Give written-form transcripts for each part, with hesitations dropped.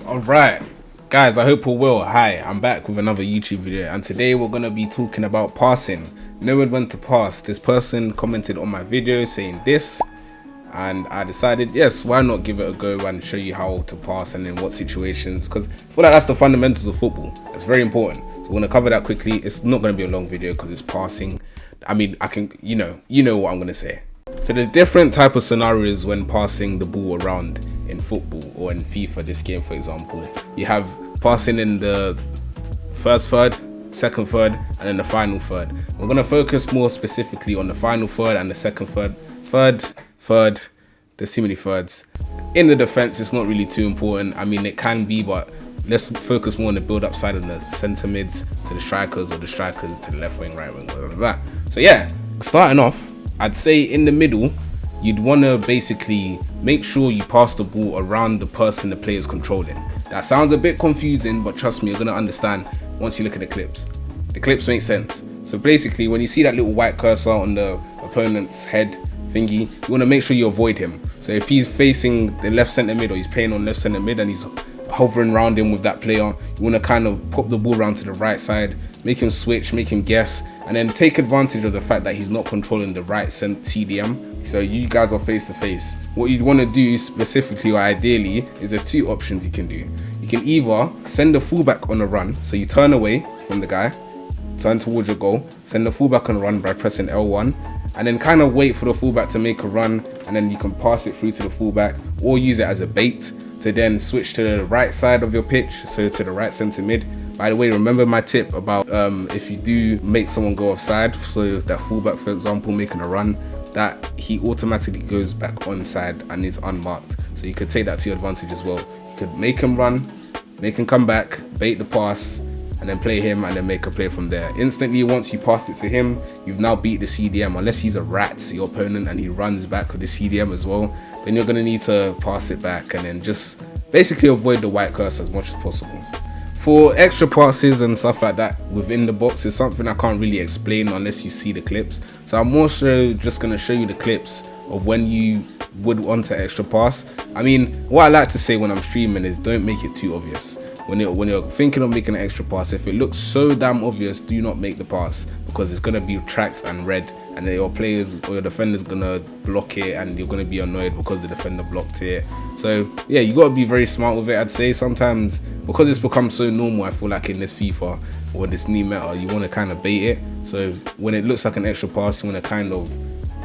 Alright, guys, I hope all well. Hi, I'm back with another YouTube video, and today we're going to be talking about passing. Knowing when to pass. This person commented on my video saying this, and I decided, yes, why not give it a go and show you how to pass and in what situations, because I feel like that's the fundamentals of football. It's very important. So we're going to cover that quickly. It's not going to be a long video because it's passing. I mean, I can, you know what I'm going to say. So there's different type of scenarios when passing the ball around in football or in FIFA, this game for example. You have passing in the first third, second third, and then the final third. We're going to focus more specifically on the final third and the second third. Third, there's too many thirds. In the defense, it's not really too important. I mean, it can be, but let's focus more on the build-up side and the centre mids to the strikers, or the strikers to the left wing, right wing, blah, blah, blah. So yeah, starting off, I'd say in the middle, you'd want to basically make sure you pass the ball around the person the player is controlling. That sounds a bit confusing, but trust me, you're going to understand once you look at the clips. The clips make sense. So basically, when you see that little white cursor on the opponent's head thingy, you want to make sure you avoid him. So if he's facing the left centre mid, or he's playing on left centre mid and he's hovering around him with that player, you want to kind of pop the ball around to the right side, make him switch, make him guess, and then take advantage of the fact that he's not controlling the right CDM. So you guys are face to face. What you'd want to do specifically, or ideally, is there's two options you can do. You can either send the fullback on a run, so you turn away from the guy, turn towards your goal, send the fullback on a run by pressing L1, and then kind of wait for the fullback to make a run, and then you can pass it through to the fullback, or use it as a bait to then switch to the right side of your pitch, so to the right centre mid. By the way, remember my tip about if you do make someone go offside, so that fullback for example making a run, that he automatically goes back onside and is unmarked. So you could take that to your advantage as well. You could make him run, make him come back, bait the pass, and then play him and then make a play from there. Instantly, once you pass it to him, you've now beat the CDM. Unless he's a rat, your opponent, and he runs back with the CDM as well, then you're going to need to pass it back and then just basically avoid the white cursor as much as possible. For extra passes and stuff like that within the box is something I can't really explain unless you see the clips. So I'm more so just going to show you the clips of when you would want an extra pass. I mean, what I like to say when I'm streaming is don't make it too obvious. When you're thinking of making an extra pass, if it looks so damn obvious, do not make the pass, because it's going to be tracked and read, and then your players or your defender's going to block it, and you're going to be annoyed because the defender blocked it. So yeah, you got to be very smart with it. I'd say sometimes, because it's become so normal, I feel like in this FIFA or this new meta, you want to kind of bait it. So when it looks like an extra pass, you want to kind of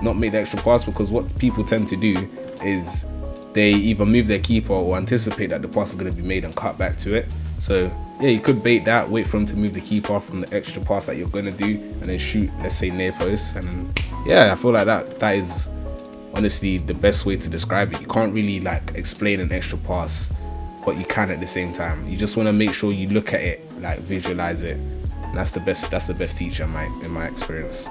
not make the extra pass, because what people tend to do is they either move their keeper or anticipate that the pass is going to be made and cut back to it. So yeah, you could bait that, wait for him to move the keeper from the extra pass that you're going to do, and then shoot, let's say, near post. And then, yeah, I feel like that is honestly the best way to describe it. You can't really like explain an extra pass, but you can at the same time. You just want to make sure you look at it, like visualize it, and that's the best teacher in my experience.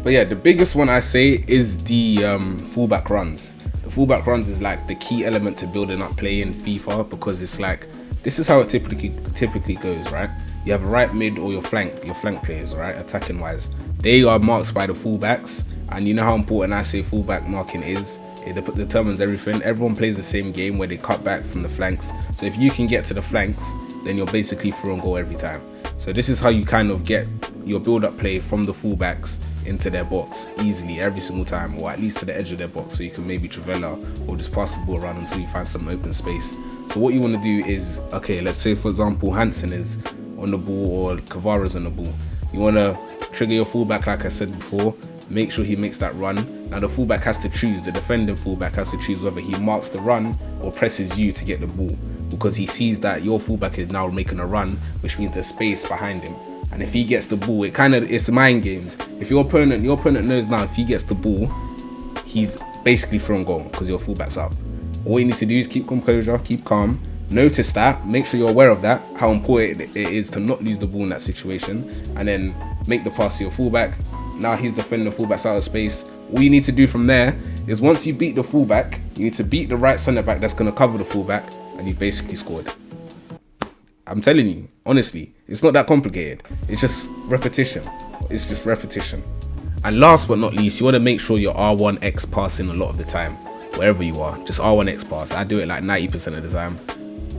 But yeah, the biggest one I say is the fullback runs. The fullback runs is like the key element to building up play in FIFA, because it's like, this is how it typically goes, right? You have a right mid or your flank players, right? Attacking wise, they are marked by the fullbacks, and you know how important I say fullback marking is. It determines everything. Everyone plays the same game where they cut back from the flanks. So if you can get to the flanks, then you're basically through and goal every time. So this is how you kind of get your build-up play from the fullbacks into their box easily every single time, or at least to the edge of their box, so you can maybe Travella or just pass the ball around until you find some open space. So what you want to do is, okay, let's say for example Hansen is on the ball or Kvara's on the ball. You want to trigger your fullback like I said before, make sure he makes that run. Now the fullback has to choose, the defending fullback has to choose whether he marks the run or presses you to get the ball, because he sees that your fullback is now making a run, which means there's space behind him. And if he gets the ball, it's mind games. If your opponent knows now if he gets the ball, he's basically thrown goal because your fullback's up. All you need to do is keep composure, keep calm, notice that, make sure you're aware of that, how important it is to not lose the ball in that situation, and then make the pass to your fullback. Now he's defending the fullback's out of space. All you need to do from there is, once you beat the fullback, you need to beat the right centre back that's going to cover the fullback, and you've basically scored. I'm telling you, honestly, it's not that complicated. It's just repetition. And last but not least, you want to make sure you're R1X passing a lot of the time. Wherever you are, just R1X pass. I do it like 90% of the time.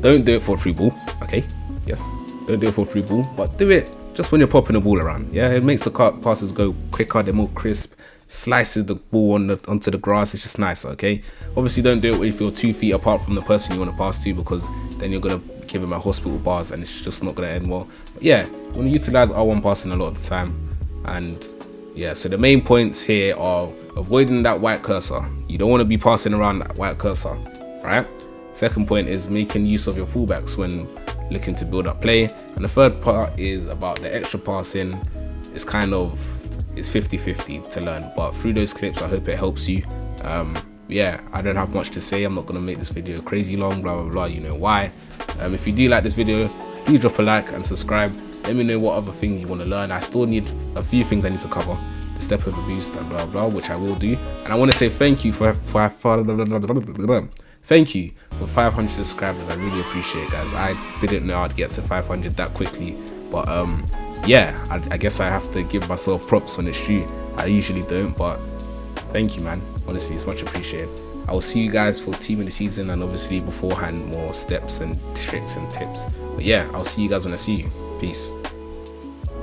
Don't do it for a free ball, okay? Yes, don't do it for a free ball, but do it just when you're popping the ball around. Yeah, it makes the passes go quicker, they're more crisp, slices the ball onto the grass. It's just nicer, okay? Obviously, don't do it if you're 2 feet apart from the person you want to pass to, because then you're gonna give him a hospital bars and it's just not gonna end well. But yeah, you want to utilize R1 passing a lot of the time. And yeah, so the main points here are avoiding that white cursor. You don't want to be passing around that white cursor, right? Second point is making use of your fullbacks when looking to build up play. And the third part is about the extra passing. It's 50-50 to learn, but through those clips I hope it helps you. Yeah, I don't have much to say. I'm not gonna make this video crazy long, blah blah blah, you know why. If you do like this video, please drop a like and subscribe. Let me know what other things you want to learn. I still need a few things I need to cover, the step over boost and blah blah, which I will do. And I want to say thank you for 500 subscribers. I really appreciate it, guys. I didn't know I'd get to 500 that quickly, but yeah, I guess I have to give myself props when it's true. I usually don't, but thank you, man. Honestly, it's much appreciated. I will see you guys for team of the season, and obviously beforehand more steps and tricks and tips. But yeah, I'll see you guys when I see you. Peace.